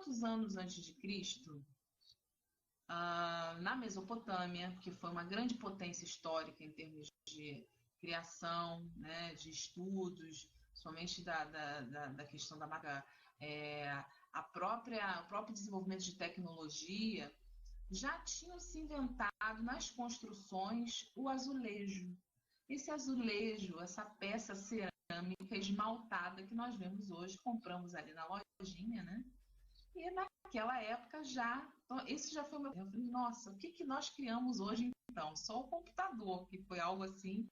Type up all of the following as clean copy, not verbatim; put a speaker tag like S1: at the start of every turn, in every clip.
S1: 500 anos antes de Cristo, na Mesopotâmia, que foi uma grande potência histórica em termos de criação, né, de estudos, somente da questão da marca, o próprio desenvolvimento de tecnologia, já tinham se inventado nas construções o azulejo. Esse azulejo, essa peça cerâmica esmaltada que nós vemos hoje, compramos ali na lojinha, né? E naquela época esse já foi o meu... Eu falei, nossa, o que nós criamos hoje então? Só o computador, que foi algo assim.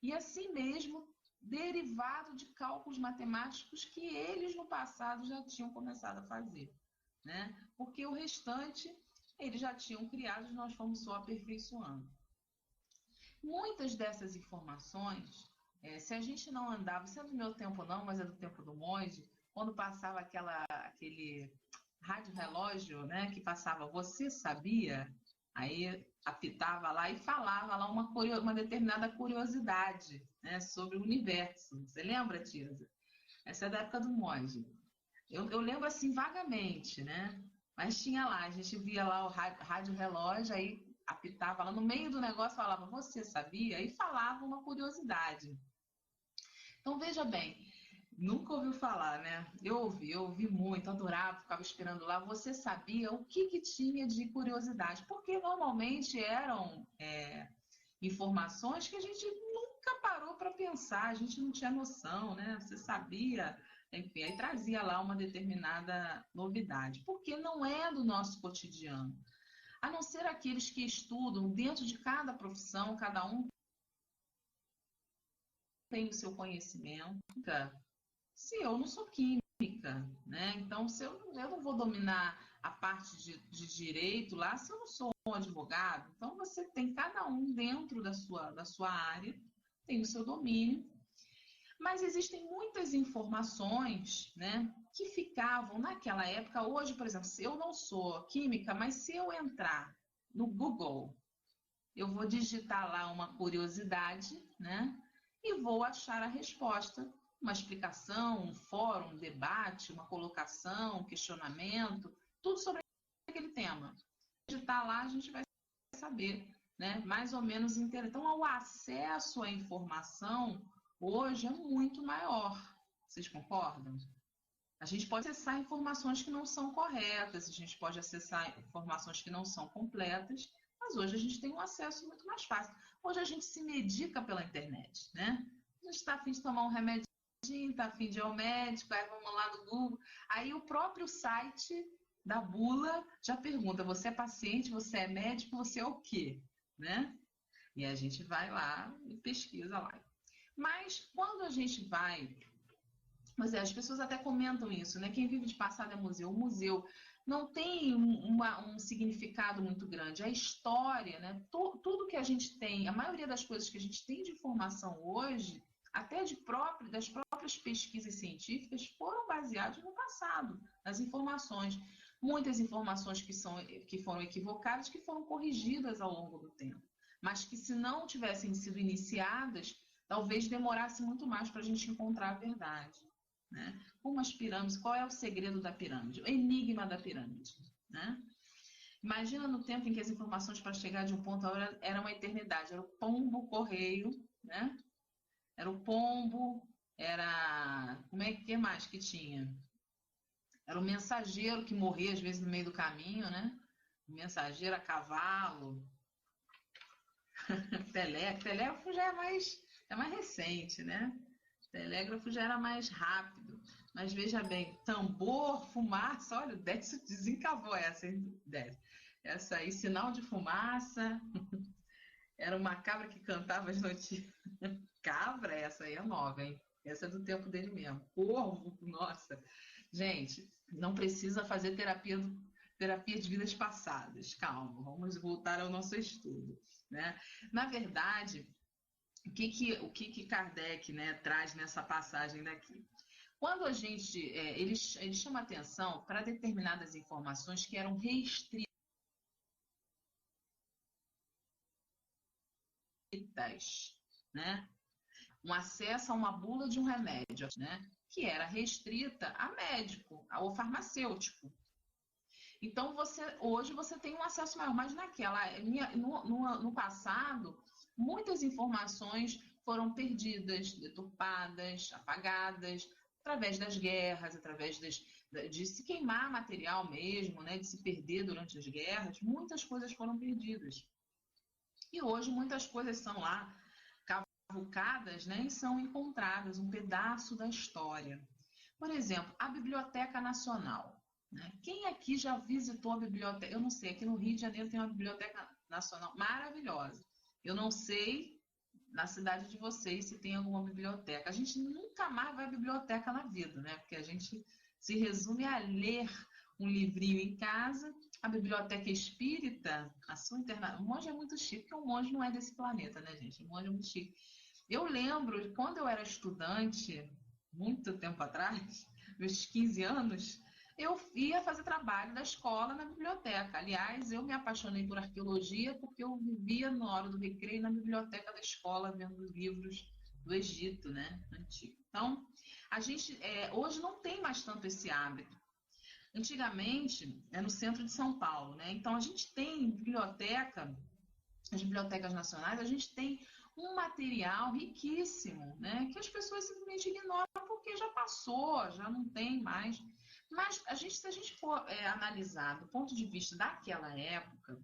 S1: E assim mesmo, derivado de cálculos matemáticos que eles no passado já tinham começado a fazer, né? Porque o restante eles já tinham criado e nós fomos só aperfeiçoando. Muitas dessas informações, se a gente não andava, isso é do meu tempo não, mas é do tempo do monge, quando passava aquele rádio relógio, né, que passava, você sabia? Aí apitava lá e falava lá uma determinada curiosidade, né, sobre o universo. Você lembra, Tisa? Essa é da época do monge. Eu lembro assim vagamente, né? Mas tinha lá, a gente via lá o rádio relógio, aí apitava lá no meio do negócio, falava, você sabia? E falava uma curiosidade. Então, veja bem, nunca ouviu falar, né? Eu ouvi muito, adorava, ficava esperando lá. Você sabia o que tinha de curiosidade? Porque normalmente eram informações que a gente nunca parou para pensar, a gente não tinha noção, né? Você sabia, enfim, aí trazia lá uma determinada novidade, porque não é do nosso cotidiano. A não ser aqueles que estudam dentro de cada profissão, cada um tem o seu conhecimento. Se eu não sou química, né? Então, se eu não vou dominar a parte de direito lá, se eu não sou um advogado, então você tem cada um dentro da sua área, tem o seu domínio. Mas existem muitas informações, né, que ficavam naquela época. Hoje, por exemplo, se eu não sou química, mas se eu entrar no Google, eu vou digitar lá uma curiosidade, né, e vou achar a resposta, uma explicação, um fórum, um debate, uma colocação, um questionamento, tudo sobre aquele tema. Digitar lá, a gente vai saber, né, mais ou menos inteiro. Então, o acesso à informação hoje é muito maior. Vocês concordam? A gente pode acessar informações que não são corretas, a gente pode acessar informações que não são completas, mas hoje a gente tem um acesso muito mais fácil. Hoje a gente se medica pela internet, né? A gente está a fim de tomar um remedinho, está a fim de ir ao médico, aí vamos lá no Google. Aí o próprio site da bula já pergunta, você é paciente, você é médico, você é o quê? Né? E a gente vai lá e pesquisa lá. Mas quando a gente vai... Mas as pessoas até comentam isso, né? Quem vive de passado é museu. O museu não tem um significado muito grande. A história, né? Tudo que a gente tem, a maioria das coisas que a gente tem de informação hoje, até das próprias pesquisas científicas, foram baseadas no passado, nas informações. Muitas informações que foram equivocadas, que foram corrigidas ao longo do tempo. Mas que se não tivessem sido iniciadas, talvez demorasse muito mais para a gente encontrar a verdade. Né? Como as pirâmides, qual é o segredo da pirâmide? O enigma da pirâmide. Né? Imagina no tempo em que as informações para chegar de um ponto a outro era uma eternidade. Era o pombo correio, né? Era o pombo, era... Como é que mais que tinha? Era o mensageiro que morria às vezes no meio do caminho, né? O mensageiro a cavalo. Telégrafo já é mais recente, né? Telégrafo já era mais rápido. Mas veja bem, tambor, fumaça, olha, o Décio desencavou essa, hein, Décio? Essa aí, sinal de fumaça. Era uma cabra que cantava as notícias. Cabra, essa aí é nova, hein? Essa é do tempo dele mesmo. Corvo, nossa. Gente, não precisa fazer terapia de vidas passadas. Calma, vamos voltar ao nosso estudo. Né? Na verdade, o que Kardec, né, traz nessa passagem daqui? Quando a gente... ele chama atenção para determinadas informações que eram restritas, né? Um acesso a uma bula de um remédio, né? Que era restrita a médico, ao farmacêutico. Então, hoje você tem um acesso maior, mas no passado, muitas informações foram perdidas, deturpadas, apagadas, através das guerras, através de se queimar material mesmo, né, de se perder durante as guerras, muitas coisas foram perdidas. E hoje muitas coisas são lá cavucadas, né, e são encontradas, um pedaço da história. Por exemplo, a Biblioteca Nacional. Né? Quem aqui já visitou a biblioteca? Eu não sei, aqui no Rio de Janeiro tem uma Biblioteca Nacional maravilhosa. Eu não sei na cidade de vocês se tem alguma biblioteca. A gente nunca mais vai à biblioteca na vida, né? Porque a gente se resume a ler um livrinho em casa. A biblioteca espírita, a sua interna... O monge é muito chique, porque o monge não é desse planeta, né, gente? O monge é muito chique. Eu lembro, quando eu era estudante, muito tempo atrás, meus 15 anos, eu ia fazer trabalho da escola na biblioteca. Aliás, eu me apaixonei por arqueologia porque eu vivia na hora do recreio na biblioteca da escola vendo livros do Egito, né, antigo. Então, a gente hoje não tem mais tanto esse hábito. Antigamente, é no centro de São Paulo, né? Então, a gente tem biblioteca, as bibliotecas nacionais, a gente tem um material riquíssimo, né? Que as pessoas simplesmente ignoram porque já passou, já não tem mais. Mas se a gente for analisar do ponto de vista daquela época,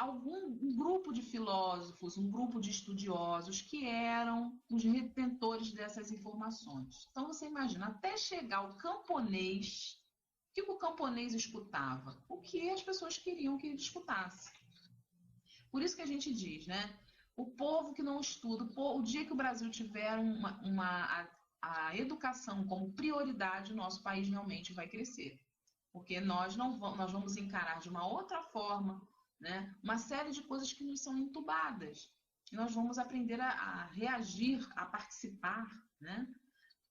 S1: um grupo de filósofos, um grupo de estudiosos que eram os retentores dessas informações. Então você imagina, até chegar o camponês, o que o camponês escutava? O que as pessoas queriam que ele escutasse. Por isso que a gente diz, né? O povo que não estuda, o dia que o Brasil tiver a educação como prioridade, o nosso país realmente vai crescer. Porque nós vamos encarar de uma outra forma, né, uma série de coisas que nos são entubadas. E nós vamos aprender a reagir, a participar, né?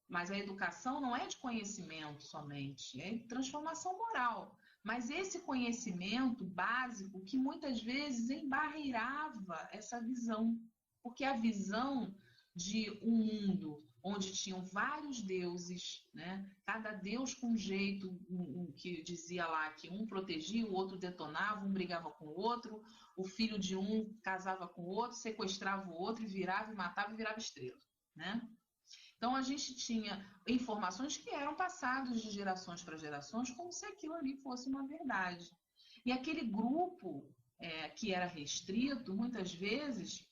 S1: Mas a educação não é de conhecimento somente, é de transformação moral. Mas esse conhecimento básico que muitas vezes embarreirava essa visão, porque a visão de um mundo onde tinham vários deuses, né? Cada deus com um jeito, que dizia lá que um protegia, o outro detonava, um brigava com o outro, o filho de um casava com o outro, sequestrava o outro e virava e matava e virava estrela, né? Então a gente tinha informações que eram passadas de gerações para gerações como se aquilo ali fosse uma verdade. E aquele grupo que era restrito, muitas vezes,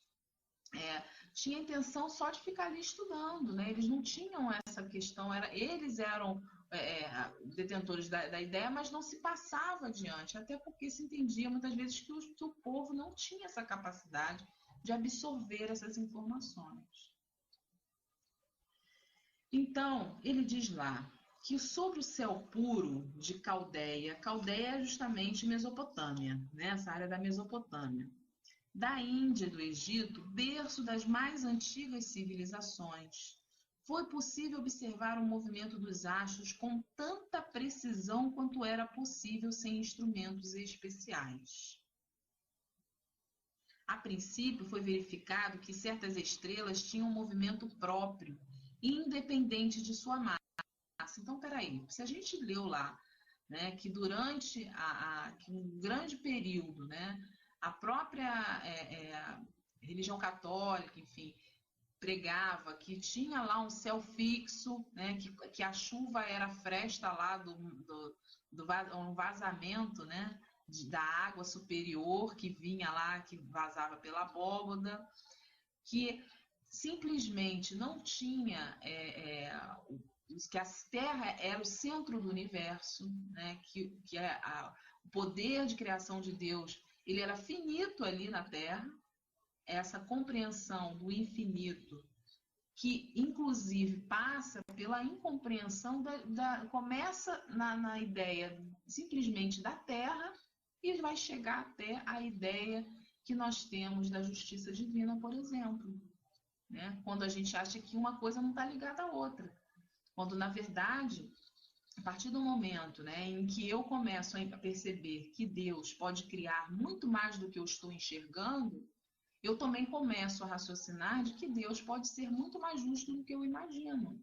S1: tinha a intenção só de ficar ali estudando, né? Eles não tinham essa questão, eles eram detentores da ideia, mas não se passava adiante, até porque se entendia muitas vezes que o povo não tinha essa capacidade de absorver essas informações. Então, ele diz lá que sobre o céu puro de Caldeia, Caldeia é justamente Mesopotâmia, né? Essa área da Mesopotâmia, da Índia e do Egito, berço das mais antigas civilizações, foi possível observar o movimento dos astros com tanta precisão quanto era possível sem instrumentos especiais. A princípio, foi verificado que certas estrelas tinham um movimento próprio, independente de sua massa. Então, peraí, se a gente leu lá, né, que durante que um grande período, né, a própria religião católica, enfim, pregava que tinha lá um céu fixo, né, que a chuva era fresta lá um vazamento, né, da água superior que vinha lá, que vazava pela abóbada, que simplesmente não tinha que a Terra era o centro do universo, né? que o poder de criação de Deus ele era finito ali na Terra, essa compreensão do infinito, que inclusive passa pela incompreensão começa na ideia simplesmente da Terra e vai chegar até a ideia que nós temos da justiça divina, por exemplo. Né? Quando a gente acha que uma coisa não está ligada à outra. Quando, na verdade, a partir do momento, né, em que eu começo a perceber que Deus pode criar muito mais do que eu estou enxergando, eu também começo a raciocinar de que Deus pode ser muito mais justo do que eu imagino.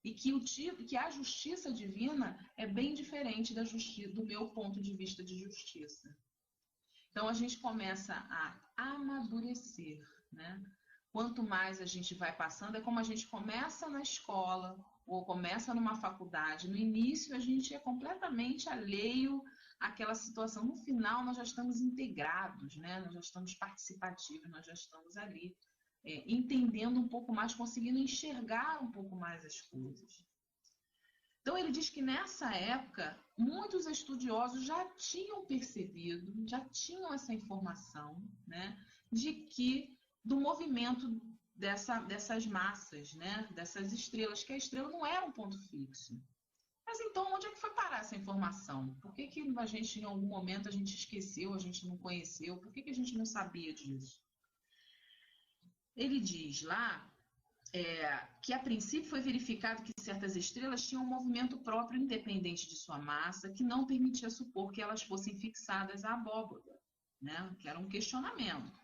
S1: e que a justiça divina é bem diferente do meu ponto de vista de justiça. Então a gente começa a amadurecer, né? Quanto mais a gente vai passando, é como a gente começa na escola ou começa numa faculdade. No início a gente é completamente alheio àquela situação. No final nós já estamos integrados, né? Nós já estamos participativos, nós já estamos ali entendendo um pouco mais, conseguindo enxergar um pouco mais as coisas. Então ele diz que nessa época muitos estudiosos já tinham percebido, já tinham essa informação, né, de que do movimento dessas massas, né, dessas estrelas, que a estrela não era um ponto fixo. Mas então onde é que foi parar essa informação? Por que a gente em algum momento a gente esqueceu, a gente não conheceu? Por que a gente não sabia disso? Ele diz lá que a princípio foi verificado que certas estrelas tinham um movimento próprio independente de sua massa, que não permitia supor que elas fossem fixadas à abóbora, né? Que era um questionamento.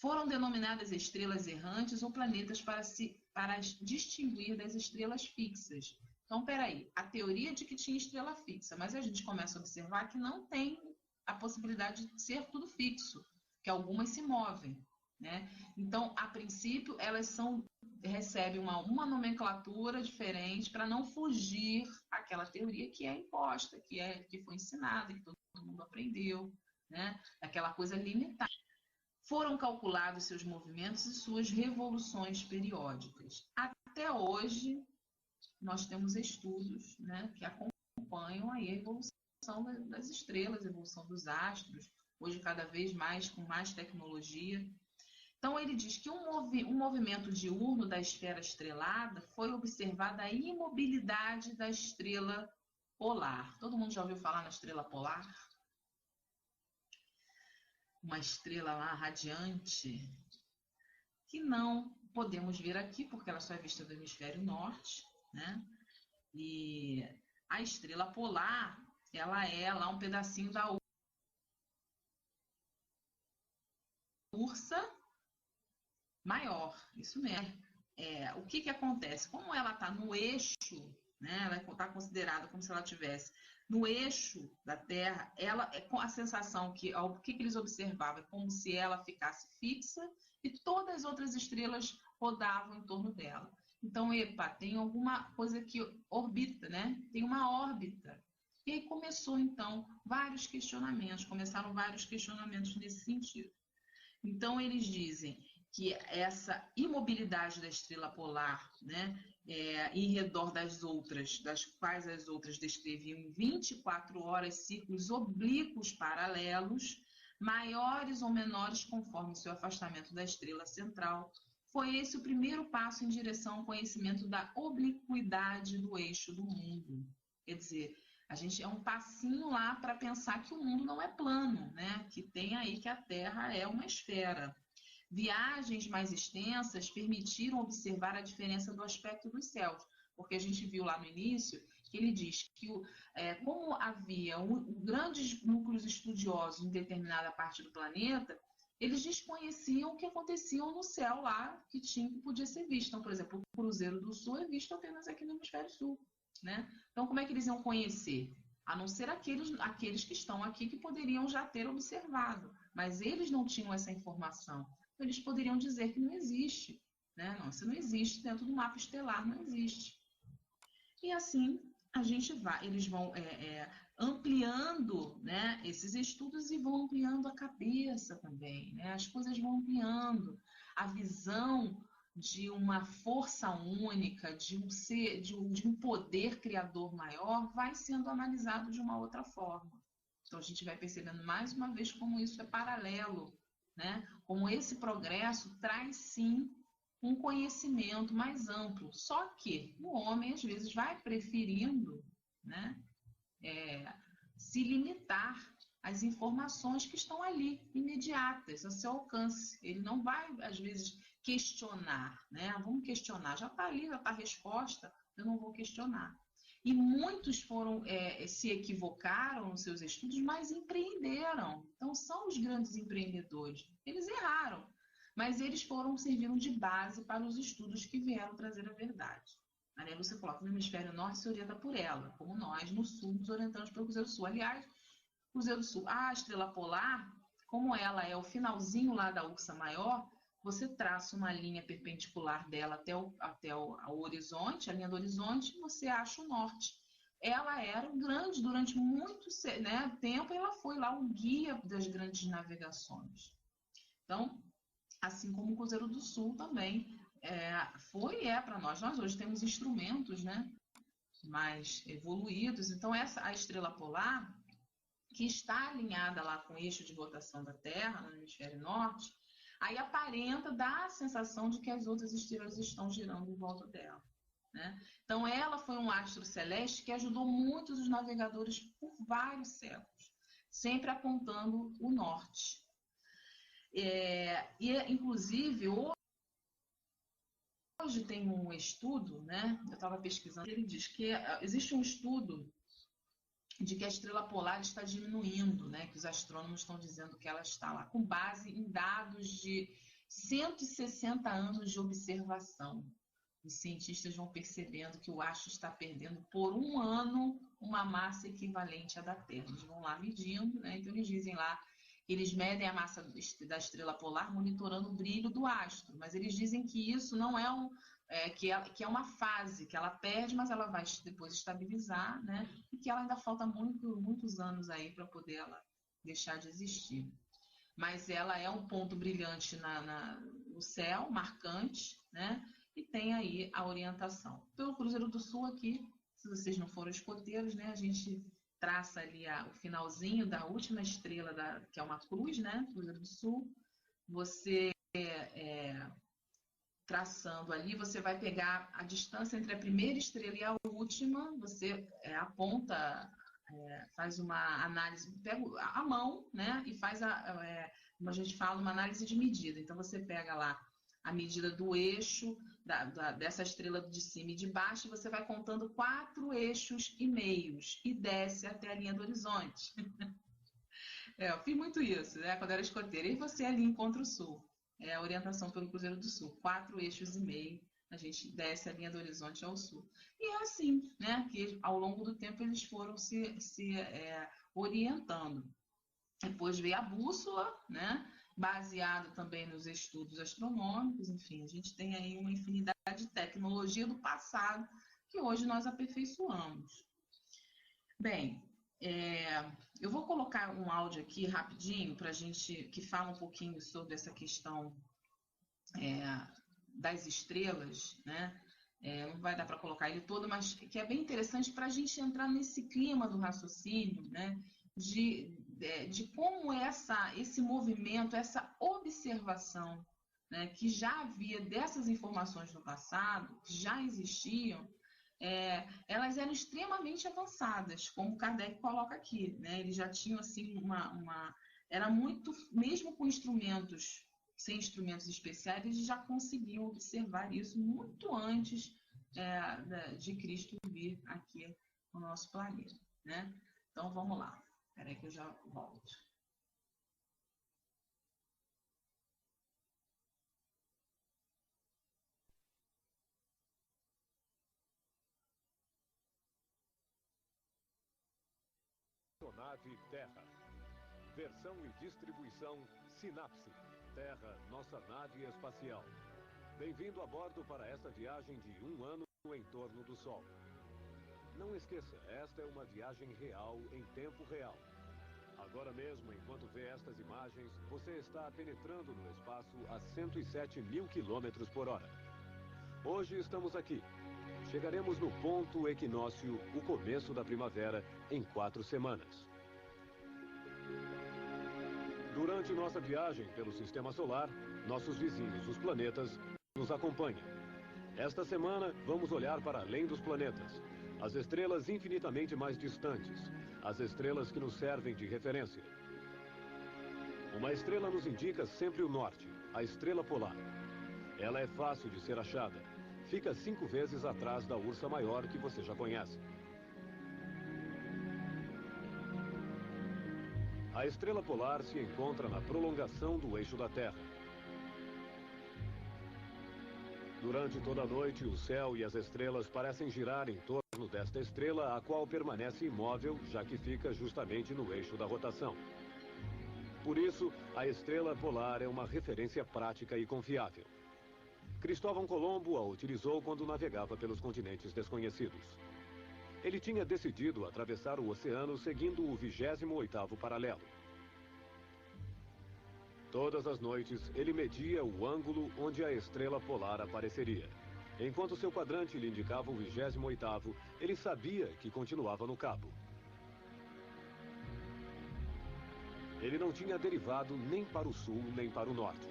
S1: Foram denominadas estrelas errantes ou planetas para distinguir das estrelas fixas. Então, peraí, a teoria de que tinha estrela fixa, mas a gente começa a observar que não tem a possibilidade de ser tudo fixo, que algumas se movem, né? Então, a princípio, elas recebem uma nomenclatura diferente para não fugir àquela teoria que é imposta, que foi ensinada, que todo mundo aprendeu, né? Aquela coisa limitada. Foram calculados seus movimentos e suas revoluções periódicas. Até hoje, nós temos estudos, né, que acompanham a evolução das estrelas, a evolução dos astros, hoje cada vez mais com mais tecnologia. Então, ele diz que um movimento diurno da esfera estrelada foi observada a imobilidade da estrela polar. Todo mundo já ouviu falar na estrela polar? Uma estrela lá radiante, que não podemos ver aqui, porque ela só é vista do hemisfério norte, né? E a estrela polar, ela é lá um pedacinho da Ursa Maior, isso mesmo. O que acontece? Como ela está no eixo, né, ela está considerada como se ela estivesse no eixo da Terra, ela é com a sensação que o que eles observavam é como se ela ficasse fixa e todas as outras estrelas rodavam em torno dela. Então, tem alguma coisa que orbita, né? Tem uma órbita. E aí começaram vários questionamentos nesse sentido. Então, eles dizem que essa imobilidade da estrela polar, né, em redor das quais as outras descreviam em 24 horas círculos oblíquos paralelos, maiores ou menores conforme seu afastamento da estrela central, foi esse o primeiro passo em direção ao conhecimento da obliquidade do eixo do mundo. Quer dizer, a gente é um passinho lá para pensar que o mundo não é plano, né? Que tem aí que a Terra é uma esfera. Viagens mais extensas permitiram observar a diferença do aspecto dos céus, porque a gente viu lá no início que ele diz que como havia grandes núcleos estudiosos em determinada parte do planeta, eles desconheciam o que acontecia no céu lá que podia ser visto. Então, por exemplo, o Cruzeiro do Sul é visto apenas aqui no Hemisfério Sul, né? Então, como é que eles iam conhecer? A não ser aqueles que estão aqui que poderiam já ter observado, mas eles não tinham essa informação. Eles poderiam dizer que não existe, né? Não, isso não existe dentro do mapa estelar, não existe. E assim eles vão ampliando, né, esses estudos e vão ampliando a cabeça também, né? As coisas vão ampliando a visão de uma força única, de um poder criador maior, vai sendo analisado de uma outra forma. Então a gente vai percebendo mais uma vez como isso é paralelo, né? Como esse progresso traz sim um conhecimento mais amplo. Só que o homem às vezes vai preferindo, né, se limitar às informações que estão ali, imediatas, ao seu alcance. Ele não vai, às vezes, questionar, né? Vamos questionar, já está ali, já está a resposta, eu não vou questionar. E muitos se equivocaram nos seus estudos, mas empreenderam. Então, são os grandes empreendedores. Eles erraram, mas eles serviram de base para os estudos que vieram trazer a verdade. Maria Lúcia coloca no hemisfério norte se orienta por ela, como nós no sul nos orientamos pelo Cruzeiro do Sul. Aliás, Cruzeiro do Sul, a estrela polar, como ela é o finalzinho lá da Ursa Maior, você traça uma linha perpendicular dela até o horizonte, a linha do horizonte, você acha o norte. Ela era grande durante muito, né, tempo, e ela foi lá o guia das grandes navegações. Então, assim como o Cruzeiro do Sul também foi e é para nós. Nós hoje temos instrumentos, né, mais evoluídos. Então, a estrela polar, que está alinhada lá com o eixo de rotação da Terra, no hemisfério norte, aí aparenta, dá a sensação de que as outras estrelas estão girando em volta dela. Né? Então, ela foi um astro celeste que ajudou muitos os navegadores por vários séculos, sempre apontando o norte. Inclusive, hoje tem um estudo, né? Eu estava pesquisando, ele diz que existe um estudo de que a estrela polar está diminuindo, né? Que os astrônomos estão dizendo que ela está lá, com base em dados de 160 anos de observação. Os cientistas vão percebendo que o astro está perdendo por um ano uma massa equivalente à da Terra. Eles vão lá medindo, né? Então eles dizem lá, eles medem a massa da estrela polar monitorando o brilho do astro, mas eles dizem que isso não é que é uma fase, que ela perde, mas ela vai depois estabilizar, né? E que ela ainda falta muitos anos aí para poder ela deixar de existir. Mas ela é um ponto brilhante no céu, marcante, né? E tem aí a orientação. Pelo Cruzeiro do Sul aqui, se vocês não foram escoteiros, né? A gente traça ali o finalzinho da última estrela, que é uma cruz, né? Cruzeiro do Sul. Você traçando ali, você vai pegar a distância entre a primeira estrela e a última, você aponta, faz uma análise, pega a mão, né, e faz, como a gente fala, uma análise de medida. Então, você pega lá a medida do eixo dessa estrela de cima e de baixo, e você vai contando 4 eixos e meios, e desce até a linha do horizonte. Eu fiz muito isso, né, quando era escoteira. E você ali encontra o sul. É a orientação pelo Cruzeiro do Sul, 4 eixos e meio, a gente desce a linha do horizonte ao sul. E é assim, né, que ao longo do tempo eles foram se orientando. Depois veio a bússola, né, baseado também nos estudos astronômicos, enfim, a gente tem aí uma infinidade de tecnologia do passado que hoje nós aperfeiçoamos. Bem, eu vou colocar um áudio aqui rapidinho para a gente que fala um pouquinho sobre essa questão das estrelas, né? Não vai dar para colocar ele todo, mas que é bem interessante para a gente entrar nesse clima do raciocínio, né? De como esse movimento, essa observação, né? Que já havia dessas informações no passado, que já existiam, elas eram extremamente avançadas, como Kardec coloca aqui, né? Eles já tinham assim era muito, mesmo com instrumentos, sem instrumentos especiais, eles já conseguiam observar isso muito antes de Cristo vir aqui no nosso planeta, né? Então vamos lá. Espera aí que eu já volto.
S2: Nave Terra. Versão e distribuição Sinapse. Terra, nossa nave espacial. Bem-vindo a bordo para esta viagem de 1 ano em torno do Sol. Não esqueça, esta é uma viagem real em tempo real. Agora mesmo, enquanto vê estas imagens, você está penetrando no espaço a 107 mil quilômetros por hora. Hoje estamos aqui. Chegaremos no ponto equinócio, o começo da primavera, em 4 semanas. Durante nossa viagem pelo Sistema Solar, nossos vizinhos, os planetas, nos acompanham. Esta semana, vamos olhar para além dos planetas, as estrelas infinitamente mais distantes, as estrelas que nos servem de referência. Uma estrela nos indica sempre o norte, a estrela polar. Ela é fácil de ser achada. Fica 5 vezes atrás da Ursa Maior, que você já conhece. A estrela polar se encontra na prolongação do eixo da Terra. Durante toda a noite, o céu e as estrelas parecem girar em torno desta estrela, a qual permanece imóvel, já que fica justamente no eixo da rotação. Por isso, a estrela polar é uma referência prática e confiável. Cristóvão Colombo a utilizou quando navegava pelos continentes desconhecidos. Ele tinha decidido atravessar o oceano seguindo o 28º paralelo. Todas as noites, ele media o ângulo onde a estrela polar apareceria. Enquanto seu quadrante lhe indicava o 28º, ele sabia que continuava no cabo. Ele não tinha derivado nem para o sul, nem para o norte.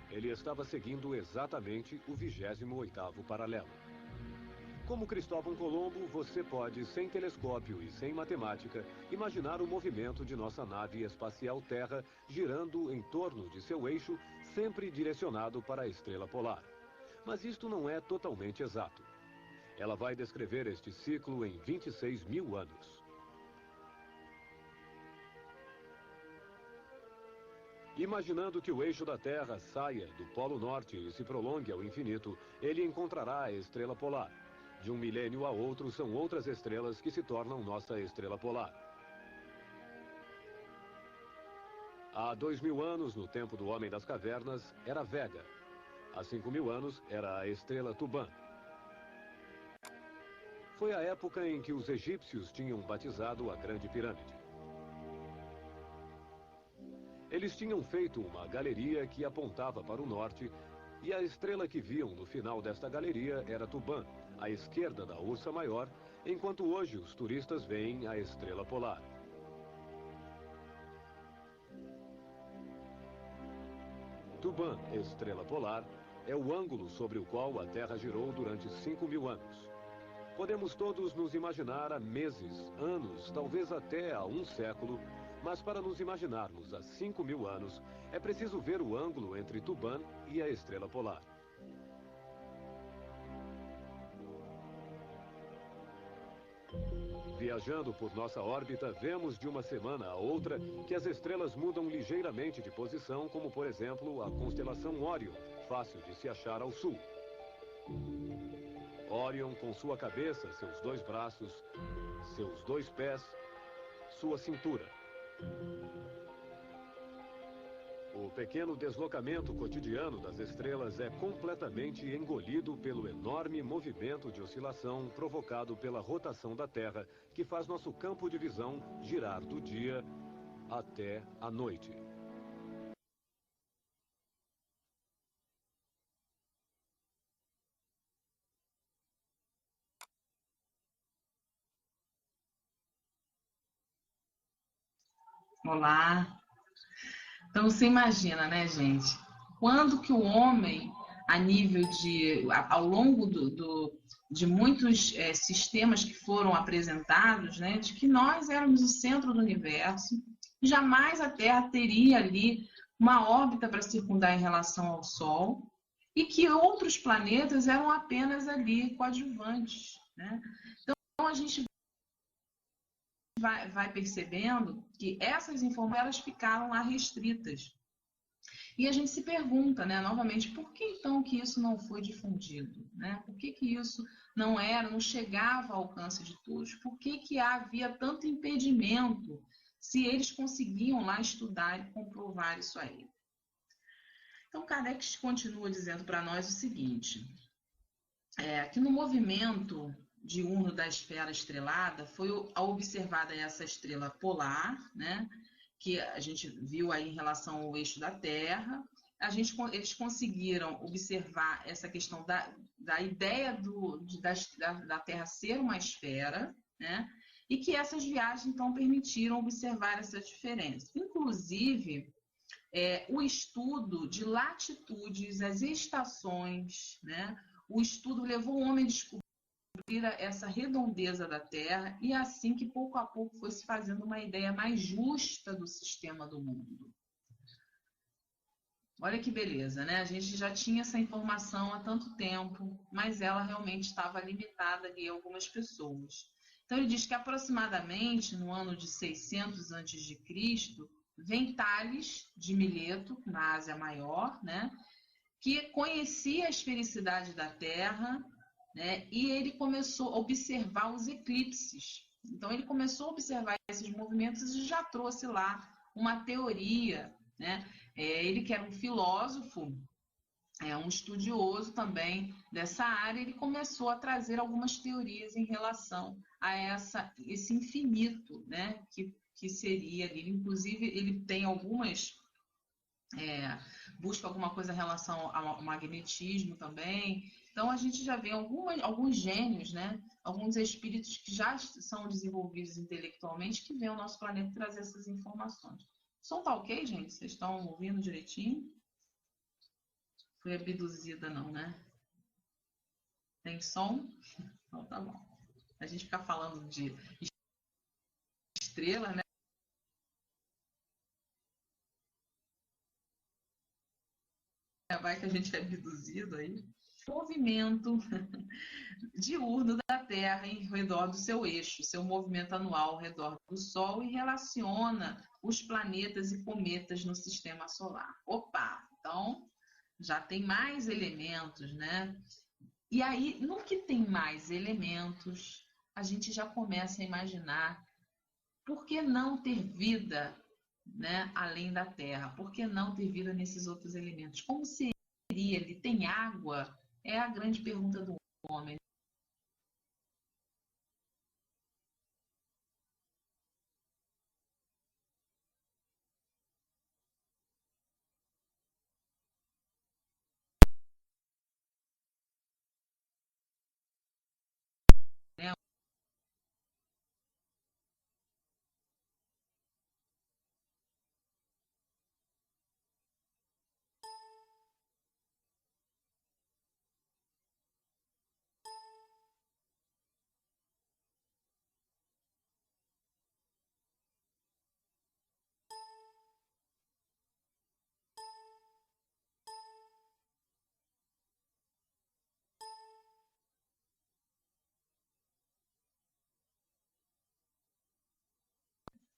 S2: Ele estava seguindo exatamente o 28º paralelo. Como Cristóvão Colombo, você pode, sem telescópio e sem matemática, imaginar o movimento de nossa nave espacial Terra girando em torno de seu eixo, sempre direcionado para a estrela polar. Mas isto não é totalmente exato. Ela vai descrever este ciclo em 26 mil anos. Imaginando que o eixo da Terra saia do Polo Norte e se prolongue ao infinito, ele encontrará a estrela polar. De um milênio a outro, são outras estrelas que se tornam nossa estrela polar. Há 2000 anos, no tempo do Homem das Cavernas, era Vega. Há 5000 anos, era a estrela Tubã. Foi a época em que os egípcios tinham batizado a Grande Pirâmide. Eles tinham feito uma galeria que apontava para o norte, e a estrela que viam no final desta galeria era Tubã, à esquerda da Ursa Maior, enquanto hoje os turistas veem a estrela polar. Tubã, estrela polar, é o ângulo sobre o qual a Terra girou durante 5000 anos. Podemos todos nos imaginar há meses, anos, talvez até há um século, mas para nos imaginarmos há 5000 anos, é preciso ver o ângulo entre Tubã e a estrela polar. Viajando por nossa órbita, vemos de uma semana a outra que as estrelas mudam ligeiramente de posição, como por exemplo a constelação Órion, fácil de se achar ao sul. Órion com sua cabeça, seus 2 braços, seus 2 pés, sua cintura. O pequeno deslocamento cotidiano das estrelas é completamente engolido pelo enorme movimento de oscilação provocado pela rotação da Terra, que faz nosso campo de visão girar do dia até a noite.
S1: Olá. Então você imagina, né, gente? Quando que o homem, a nível de, ao longo de muitos sistemas que foram apresentados, né, de que nós éramos o centro do universo, jamais a Terra teria ali uma órbita para circundar em relação ao Sol, e que outros planetas eram apenas ali coadjuvantes, né? Então a gente vai percebendo que essas informações ficaram lá restritas. E a gente se pergunta, né, novamente, por que então que isso não foi difundido? Né? Por que isso não chegava ao alcance de todos? Por que havia tanto impedimento se eles conseguiam lá estudar e comprovar isso aí? Então, Kardec continua dizendo para nós o seguinte, que no movimento diurno da esfera estrelada foi observada essa estrela polar, né, que a gente viu aí em relação ao eixo da Terra. Eles conseguiram observar essa questão da ideia da Terra ser uma esfera, né, e que essas viagens então permitiram observar essa diferença. Inclusive, o estudo de latitudes, as estações, né, o estudo levou o homem a descobrir essa redondeza da Terra, e assim que pouco a pouco foi se fazendo uma ideia mais justa do sistema do mundo. Olha que beleza, né? A gente já tinha essa informação há tanto tempo, mas ela realmente estava limitada ali a algumas pessoas. Então ele diz que aproximadamente no ano de 600 a.C., vem Tales de Mileto, na Ásia Maior, né? que conhecia a esfericidade da Terra, né? E ele começou a observar os eclipses. Então, ele começou a observar esses movimentos e já trouxe lá uma teoria, né? Ele que era um filósofo, um estudioso também dessa área, ele começou a trazer algumas teorias em relação a esse infinito, né? Que seria ali. Inclusive, ele tem algumas... busca alguma coisa em relação ao magnetismo também. Então, a gente já vê alguns gênios, né? Alguns espíritos que já são desenvolvidos intelectualmente, que vêm ao nosso planeta trazer essas informações. O som tá ok, gente? Vocês estão ouvindo direitinho? Foi abduzida, não, né? Tem som? Então, tá bom. A gente fica falando de estrela, né? Vai que a gente é abduzido aí. Movimento diurno da Terra em redor do seu eixo, seu movimento anual ao redor do Sol, e relaciona os planetas e cometas no sistema solar. Opa! Então, já tem mais elementos, né? E aí, no que tem mais elementos, a gente já começa a imaginar por que não ter vida, né, além da Terra? Por que não ter vida nesses outros elementos? Como seria? Ele tem água? É a grande pergunta do homem. Né?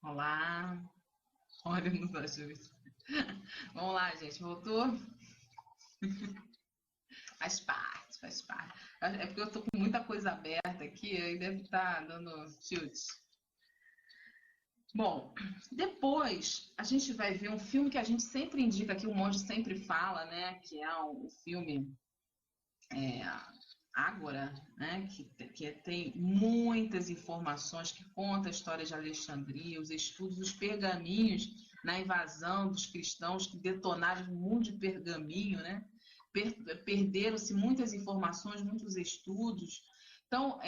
S1: Olá, olha, não acho isso. Vamos lá, gente, voltou? Faz parte, faz parte. É porque eu tô com muita coisa aberta aqui, aí deve estar dando tilt. Bom, depois a gente vai ver um filme que a gente sempre indica, que o Monge sempre fala, né? Que é o filme Ágora, né? Que tem muitas informações, que conta a história de Alexandria, os estudos, os pergaminhos na invasão dos cristãos que detonaram o mundo de pergaminho, né? Perderam-se muitas informações, muitos estudos. Então,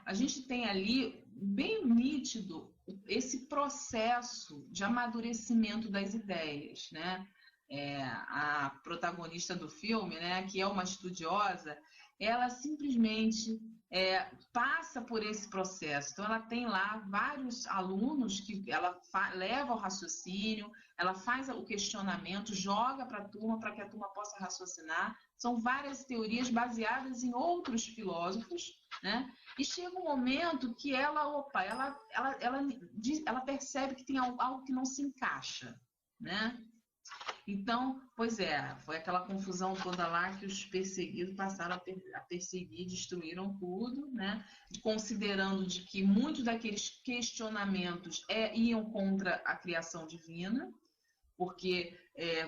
S1: a gente tem ali bem nítido esse processo de amadurecimento das ideias, né? A protagonista do filme, né, que é uma estudiosa, ela simplesmente passa por esse processo. Então, ela tem lá vários alunos que ela leva ao raciocínio, ela faz o questionamento, joga para a turma para que a turma possa raciocinar. São várias teorias baseadas em outros filósofos, né? E chega um momento que ela percebe que tem algo que não se encaixa, né? Então, pois foi aquela confusão toda lá que os perseguidos passaram a perseguir, destruíram tudo, né? Considerando de que muitos daqueles questionamentos iam contra a criação divina, porque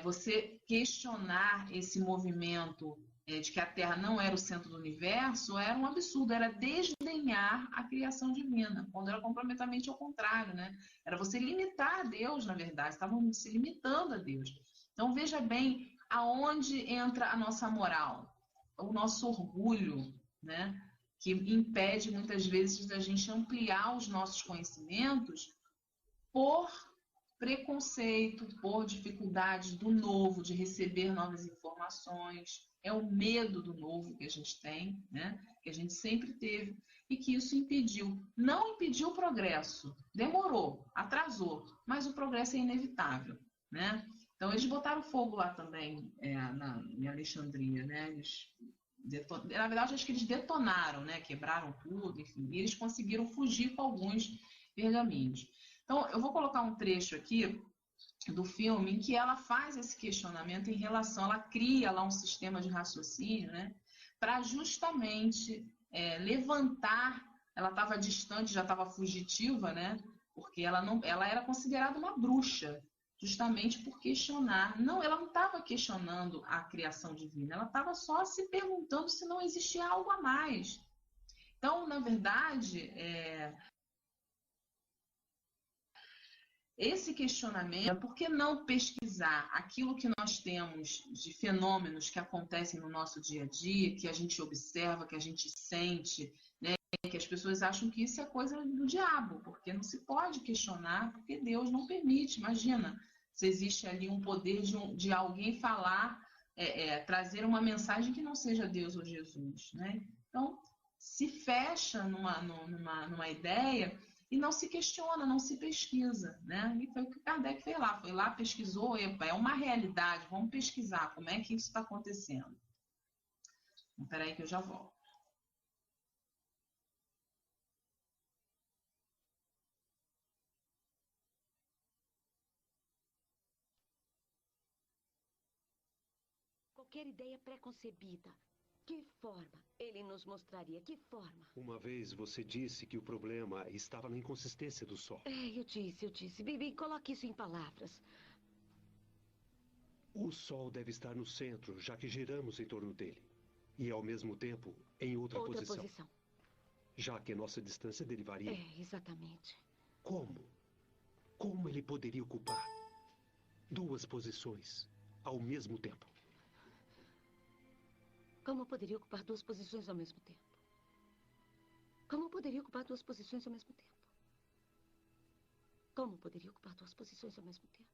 S1: você questionar esse movimento de que a Terra não era o centro do universo era um absurdo, era desdenhar a criação divina, quando era completamente ao contrário, né? Era você limitar a Deus, na verdade, estavam se limitando a Deus. Então, veja bem aonde entra a nossa moral, o nosso orgulho, né? Que impede muitas vezes da gente ampliar os nossos conhecimentos por preconceito, por dificuldades do novo, de receber novas informações. É o medo do novo que a gente tem, né? Que a gente sempre teve, e que isso impediu. Não impediu o progresso, demorou, atrasou, mas o progresso é inevitável, né? Então, eles botaram fogo lá também, em Alexandria, né? Na verdade, acho que eles detonaram, né? Quebraram tudo, enfim, e eles conseguiram fugir com alguns pergaminhos. Então, eu vou colocar um trecho aqui do filme em que ela faz esse questionamento em relação, ela cria lá um sistema de raciocínio, né, para justamente levantar, ela estava distante, já estava fugitiva, né, porque ela era considerada uma bruxa, justamente por questionar. Não, ela não estava questionando a criação divina, ela estava só se perguntando se não existia algo a mais. Então, na verdade, esse questionamento, por que não pesquisar aquilo que nós temos de fenômenos que acontecem no nosso dia a dia, que a gente observa, que a gente sente, né? Que as pessoas acham que isso é coisa do diabo, porque não se pode questionar, porque Deus não permite. Imagina, se existe ali um poder de alguém falar, trazer uma mensagem que não seja Deus ou Jesus, né? Então, se fecha numa ideia e não se questiona, não se pesquisa, né? E foi o que Kardec foi lá, pesquisou, epa, é uma realidade, vamos pesquisar como é que isso está acontecendo. Espera aí que eu já volto.
S3: Qualquer ideia pré-concebida. Que forma ele nos mostraria? Que forma?
S4: Uma vez você disse que o problema estava na inconsistência do Sol.
S3: Eu disse. Bibi, coloque isso em palavras.
S4: O Sol deve estar no centro, já que giramos em torno dele. E, ao mesmo tempo, em outra posição. Já que a nossa distância dele varia.
S3: Exatamente.
S4: Como? Como ele poderia ocupar duas posições ao mesmo tempo?
S3: Como poderia ocupar duas posições ao mesmo tempo? Como poderia ocupar duas posições ao mesmo tempo? Como poderia ocupar duas posições ao mesmo tempo?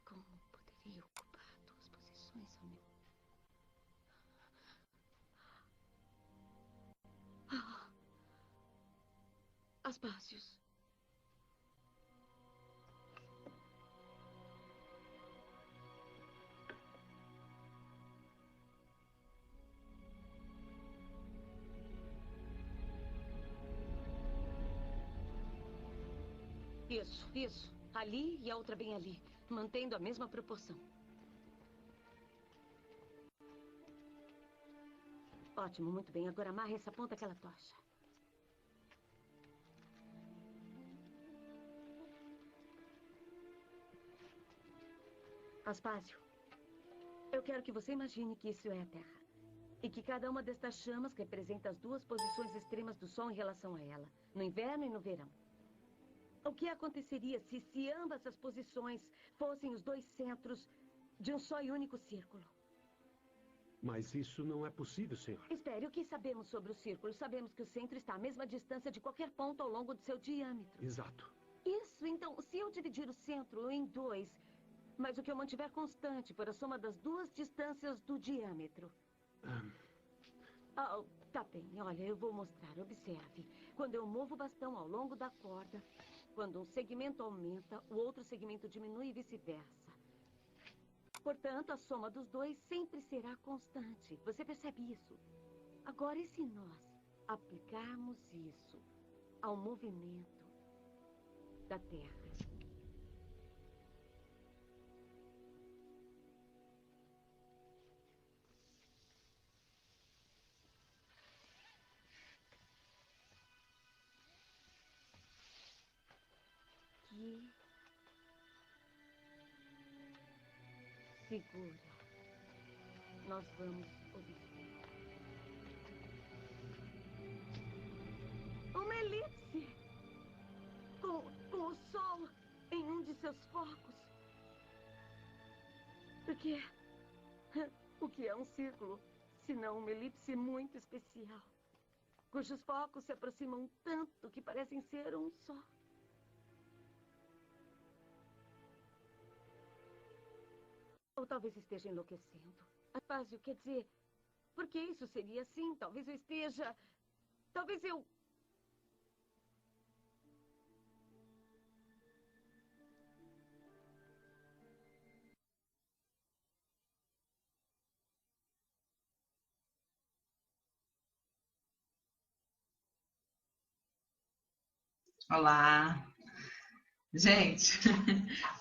S3: Como poderia ocupar duas posições ao mesmo tempo? Aspásios. Isso. Ali e a outra bem ali, mantendo a mesma proporção. Ótimo, muito bem. Agora amarre essa ponta àquela tocha. Aspásio, eu quero que você imagine que isso é a Terra. E que cada uma destas chamas representa as duas posições extremas do Sol em relação a ela, no inverno e no verão. O que aconteceria se ambas as posições fossem os dois centros de um só e único círculo?
S4: Mas isso não é possível, senhor.
S3: Espere, o que sabemos sobre o círculo? Sabemos que o centro está à mesma distância de qualquer ponto ao longo do seu diâmetro.
S4: Exato.
S3: Isso, então, se eu dividir o centro em dois, mas o que eu mantiver constante por a soma das duas distâncias do diâmetro... Tá bem, olha, eu vou mostrar, observe. Quando eu movo o bastão ao longo da corda, quando um segmento aumenta, o outro segmento diminui e vice-versa. Portanto, a soma dos dois sempre será constante. Você percebe isso? Agora, e se nós aplicarmos isso ao movimento da Terra? Segura. Nós vamos observar. Uma elipse! Com o Sol em um de seus focos. O que é um círculo, se não uma elipse muito especial, cujos focos se aproximam tanto que parecem ser um só. Ou talvez esteja enlouquecendo. Aspásio, quer dizer, por que isso seria assim? Talvez eu esteja... Talvez eu...
S1: Olá. Gente,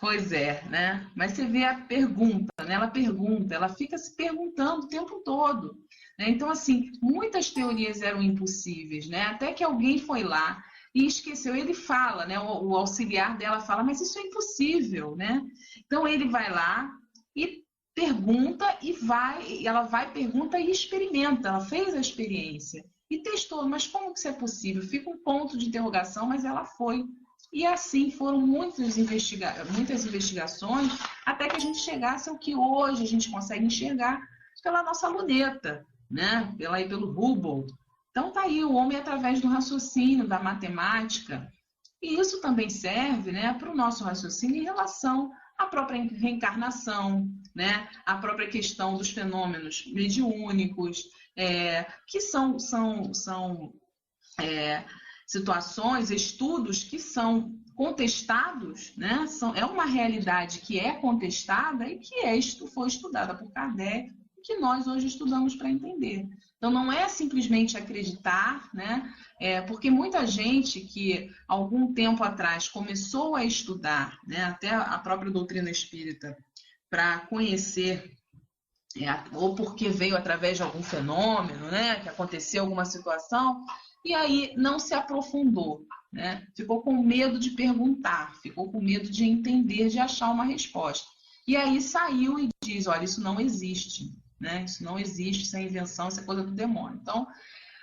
S1: pois é, né? Mas você vê a pergunta, né? Ela pergunta, ela fica se perguntando o tempo todo, né? Então, assim, muitas teorias eram impossíveis, né? Até que alguém foi lá e esqueceu. Ele fala, né? O auxiliar dela fala, mas isso é impossível, né? Então ele vai lá e pergunta e ela vai, pergunta e experimenta. Ela fez a experiência e testou, mas como que isso é possível? Fica um ponto de interrogação, mas ela foi. E assim foram muitas investigações até que a gente chegasse ao que hoje a gente consegue enxergar pela nossa luneta, né? Pelo Hubble. Então tá aí o homem através do raciocínio, da matemática. E isso também serve, né, para o nosso raciocínio em relação à própria reencarnação, né? A própria questão dos fenômenos mediúnicos, que são situações, estudos que são contestados, né? É uma realidade que é contestada e que foi estudada por Kardec, que nós hoje estudamos para entender. Então, não é simplesmente acreditar, né? Porque muita gente que, algum tempo atrás, começou a estudar, né? Até a própria doutrina espírita, para conhecer, ou porque veio através de algum fenômeno, né? Que aconteceu alguma situação, e aí não se aprofundou, né? Ficou com medo de perguntar, ficou com medo de entender, de achar uma resposta. E aí saiu e diz, olha, isso não existe, né? Isso não existe, isso é invenção, isso é coisa do demônio. Então,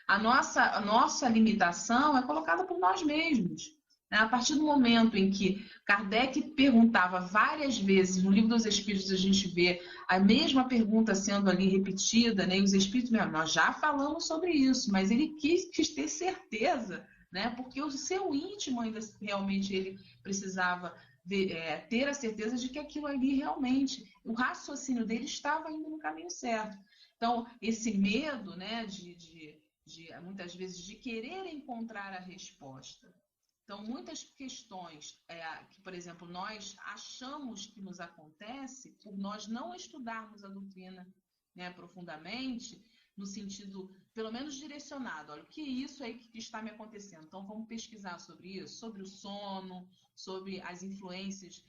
S1: a nossa limitação é colocada por nós mesmos. Né? A partir do momento em que Kardec perguntava várias vezes, no Livro dos Espíritos a gente vê a mesma pergunta sendo ali repetida, né? E os Espíritos, nós já falamos sobre isso, mas ele quis ter certeza, né? Porque o seu íntimo ainda realmente ele precisava ter a certeza de que aquilo ali realmente, o raciocínio dele estava indo no caminho certo. Então, esse medo, né, muitas vezes, de querer encontrar a resposta. Então, muitas questões que, por exemplo, nós achamos que nos acontece por nós não estudarmos a doutrina, né, profundamente, no sentido, pelo menos direcionado. Olha, o que é isso aí que está me acontecendo? Então, vamos pesquisar sobre isso, sobre o sono, sobre as influências,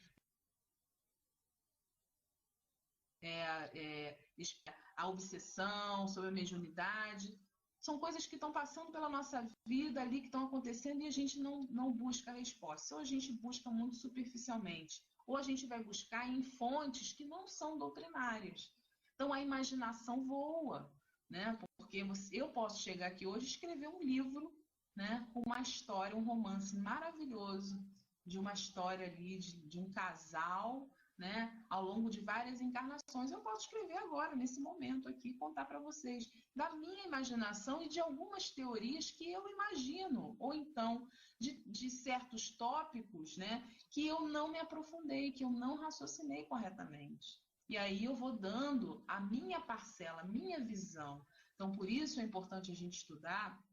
S1: a obsessão, sobre a mediunidade. São coisas que estão passando pela nossa vida ali, que estão acontecendo e a gente não busca a resposta. Ou a gente busca muito superficialmente, ou a gente vai buscar em fontes que não são doutrinárias. Então a imaginação voa, né? Porque eu posso chegar aqui hoje e escrever um livro, né, com uma história, um romance maravilhoso, de uma história ali de um casal, né, ao longo de várias encarnações. Eu posso escrever agora, nesse momento aqui, contar para vocês da minha imaginação e de algumas teorias que eu imagino, ou então de certos tópicos, né, que eu não me aprofundei, que eu não raciocinei corretamente. E aí eu vou dando a minha parcela, a minha visão. Então, por isso é importante a gente estudar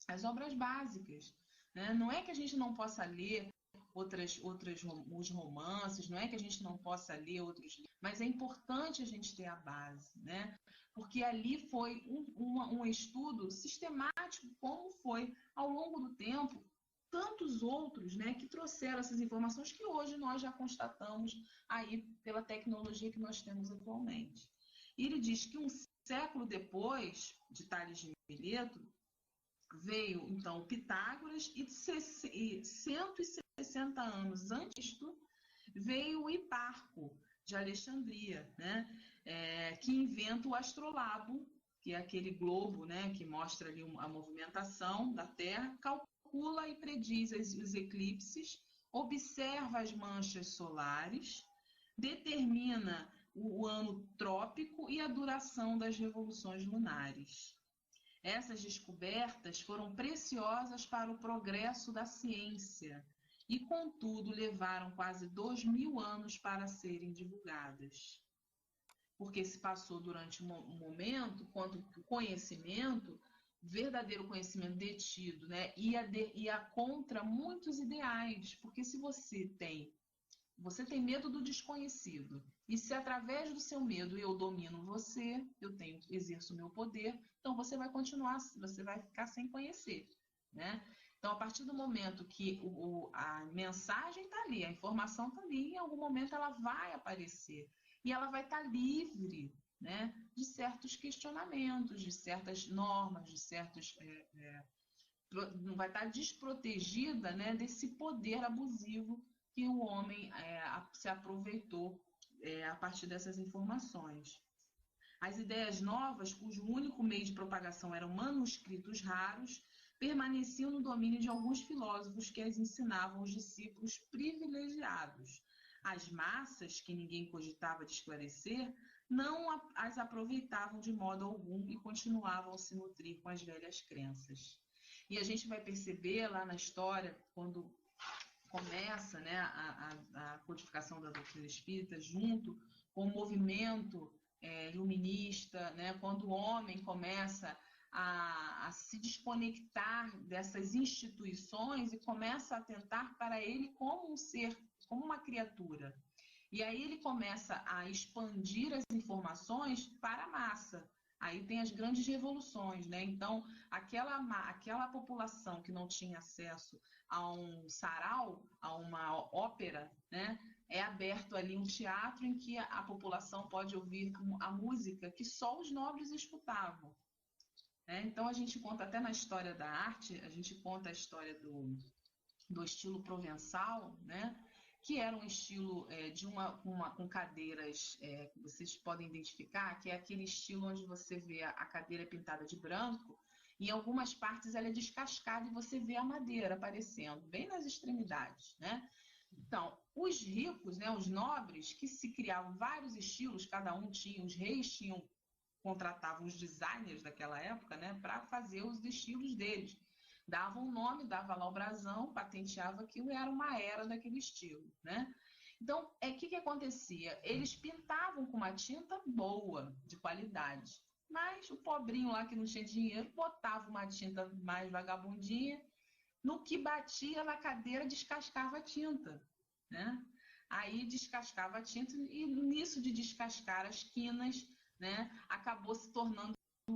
S1: as obras básicas, né? Não é que a gente não possa ler os romances, não é que a gente não possa ler outros livros, mas é importante a gente ter a base, né? Porque ali foi um estudo sistemático, como foi ao longo do tempo, tantos outros, né, que trouxeram essas informações que hoje nós já constatamos aí pela tecnologia que nós temos atualmente. E ele diz que um século depois de Tales de Mileto, veio, então, Pitágoras e 160 anos antes disto, veio o Hiparco, de Alexandria, né? Que inventa o astrolabo, que é aquele globo, né, que mostra ali a movimentação da Terra, calcula e prediz os eclipses, observa as manchas solares, determina o ano trópico e a duração das revoluções lunares. Essas descobertas foram preciosas para o progresso da ciência e, contudo, levaram quase 2000 anos para serem divulgadas. Porque se passou durante um momento, quando o conhecimento, verdadeiro conhecimento detido, né, ia contra muitos ideais. Porque se você tem medo do desconhecido, e se através do seu medo eu domino você, exerço o meu poder, então você vai continuar, você vai ficar sem conhecer, né? Então, a partir do momento que a mensagem está ali, a informação está ali, em algum momento ela vai aparecer. E ela vai estar livre, né, de certos questionamentos, de certas normas, de certos... não vai estar desprotegida, né, desse poder abusivo que o homem se aproveitou a partir dessas informações. As ideias novas, cujo único meio de propagação eram manuscritos raros, permaneciam no domínio de alguns filósofos que as ensinavam aos discípulos privilegiados. As massas, que ninguém cogitava de esclarecer, não as aproveitavam de modo algum e continuavam a se nutrir com as velhas crenças. E a gente vai perceber lá na história, quando começa, né, a codificação da doutrina espírita, junto com o movimento iluminista, né, quando o homem começa a se desconectar dessas instituições e começa a atentar para ele como um ser, como uma criatura. E aí ele começa a expandir as informações para a massa. Aí tem as grandes revoluções, né? Então, aquela população que não tinha acesso a um sarau, a uma ópera, né? É aberto ali um teatro em que a população pode ouvir a música que só os nobres escutavam. Então, a gente conta até na história da arte, a gente conta a história do estilo provençal, né? Que era um estilo com cadeiras que vocês podem identificar, que é aquele estilo onde você vê a cadeira pintada de branco, e em algumas partes ela é descascada e você vê a madeira aparecendo, bem nas extremidades, né? Então, os ricos, né, os nobres, que se criavam vários estilos, cada um tinha, os reis contratavam os designers daquela época, né, para fazer os estilos deles. Dava um nome, dava lá o brasão, patenteava aquilo e era uma era daquele estilo, né? Então, que acontecia? Eles pintavam com uma tinta boa, de qualidade, mas o pobrinho lá que não tinha dinheiro botava uma tinta mais vagabundinha, no que batia na cadeira descascava a tinta, né? Aí descascava a tinta e nisso de descascar as quinas, né, acabou se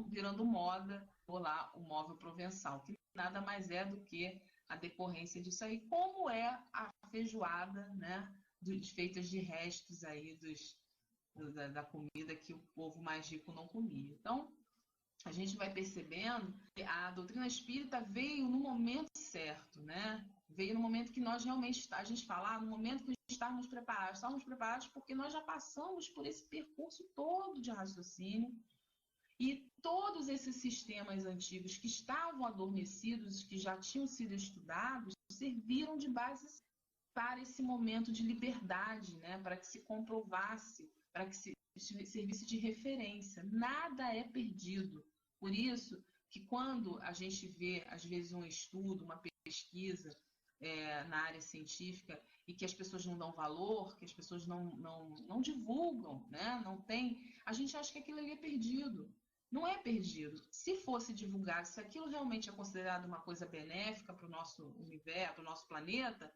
S1: virando moda, lá o móvel provençal, que nada mais é do que a decorrência disso aí, como é a feijoada, né, feitas de restos aí da comida que o povo mais rico não comia. Então, a gente vai percebendo que a doutrina espírita veio no momento certo, né? Veio no momento que nós realmente, a gente fala, no momento que estávamos preparados porque nós já passamos por esse percurso todo de raciocínio. E todos esses sistemas antigos que estavam adormecidos, que já tinham sido estudados, serviram de base para esse momento de liberdade, né? Para que se comprovasse, para que servisse de referência. Nada é perdido. Por isso que quando a gente vê, às vezes, um estudo, uma pesquisa na área científica e que as pessoas não dão valor, que as pessoas não divulgam, né? Não tem, a gente acha que aquilo ali é perdido. Não é perdido. Se fosse divulgado, se aquilo realmente é considerado uma coisa benéfica para o nosso universo, para o nosso planeta,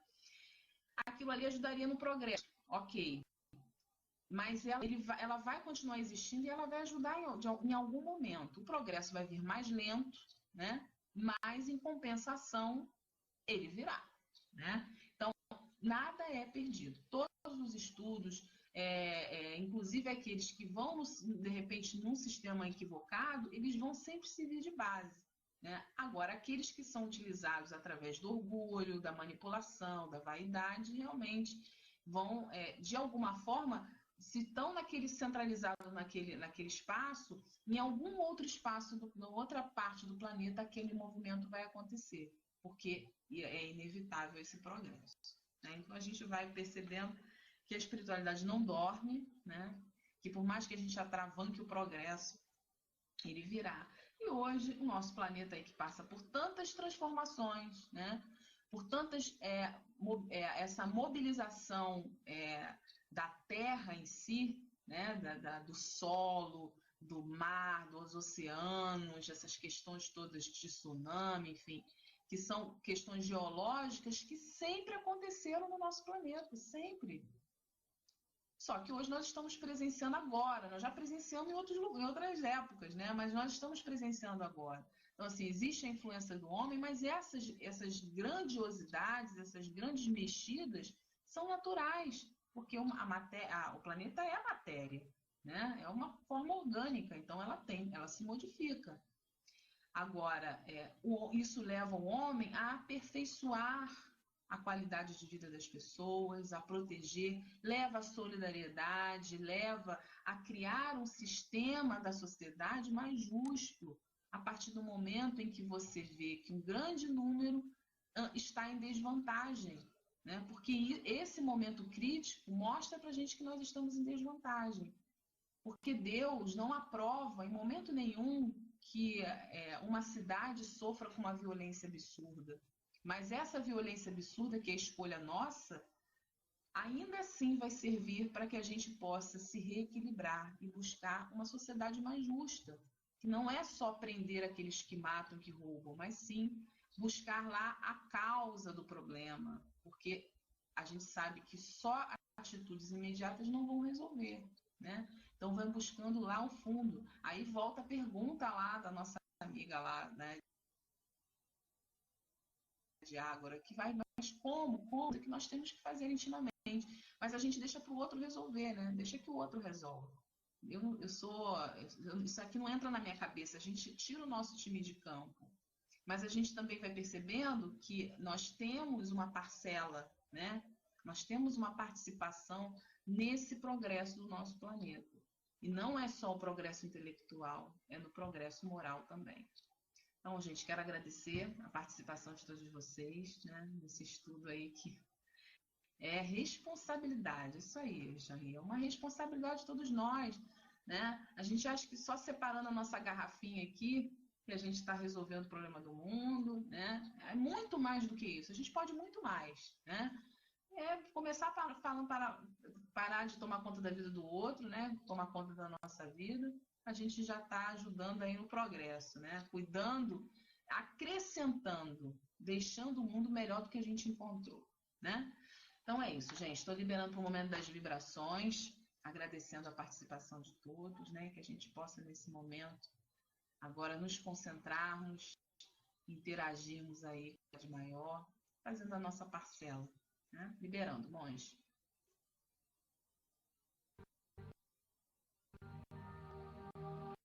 S1: aquilo ali ajudaria no progresso. Ok. Mas ela vai continuar existindo e ela vai ajudar em algum momento. O progresso vai vir mais lento, né? Mas, em compensação, ele virá, né? Então, nada é perdido. Todos os estudos, inclusive aqueles que vão, de repente, num sistema equivocado, eles vão sempre servir de base, né? Agora, aqueles que são utilizados através do orgulho, da manipulação, da vaidade, realmente vão, de alguma forma, se estão centralizados naquele espaço, em algum outro espaço, na outra parte do planeta, aquele movimento vai acontecer, porque é inevitável esse progresso, né? Então, a gente vai percebendo que a espiritualidade não dorme, né? Que por mais que a gente atravanque o progresso, ele virá. E hoje, o nosso planeta aí que passa por tantas transformações, né? Por tantas, essa mobilização da Terra em si, né? Do solo, do mar, dos oceanos, essas questões todas de tsunami, enfim, que são questões geológicas que sempre aconteceram no nosso planeta, sempre. Só que hoje nós estamos presenciando agora, nós já presenciamos em outras épocas, né? Mas nós estamos presenciando agora. Então, assim, existe a influência do homem, mas essas grandiosidades, essas grandes mexidas são naturais, porque o planeta é a matéria, né? É uma forma orgânica, então ela se modifica. Agora, isso leva o homem a aperfeiçoar a qualidade de vida das pessoas, a proteger, leva à solidariedade, leva a criar um sistema da sociedade mais justo, a partir do momento em que você vê que um grande número está em desvantagem, né? Porque esse momento crítico mostra para a gente que nós estamos em desvantagem, porque Deus não aprova em momento nenhum que uma cidade sofra com uma violência absurda. Mas essa violência absurda, que é a escolha nossa, ainda assim vai servir para que a gente possa se reequilibrar e buscar uma sociedade mais justa, que não é só prender aqueles que matam, que roubam, mas sim buscar lá a causa do problema, porque a gente sabe que só atitudes imediatas não vão resolver, né? Então vai buscando lá o fundo. Aí volta a pergunta lá da nossa amiga lá, né, de Ágora, que vai, mas como que nós temos que fazer intimamente? Mas a gente deixa para o outro resolver, né? Deixa que o outro resolva. Isso aqui não entra na minha cabeça, a gente tira o nosso time de campo. Mas a gente também vai percebendo que nós temos uma parcela, né? Nós temos uma participação nesse progresso do nosso planeta. E não é só o progresso intelectual, é no progresso moral também. Então, gente, quero agradecer a participação de todos vocês, né, nesse estudo aí que é responsabilidade. Isso aí, Jair, é uma responsabilidade de todos nós, né? A gente acha que só separando a nossa garrafinha aqui que a gente está resolvendo o problema do mundo, né? É muito mais do que isso. A gente pode muito mais, né? Começar parar de tomar conta da vida do outro, né? Tomar conta da nossa vida. A gente já está ajudando aí no progresso, né? Cuidando, acrescentando, deixando o mundo melhor do que a gente encontrou, né? Então é isso, gente. Estou liberando para o momento das vibrações, agradecendo a participação de todos, né? Que a gente possa, nesse momento, agora nos concentrarmos, interagirmos aí de maior, fazendo a nossa parcela, né? Liberando, monge.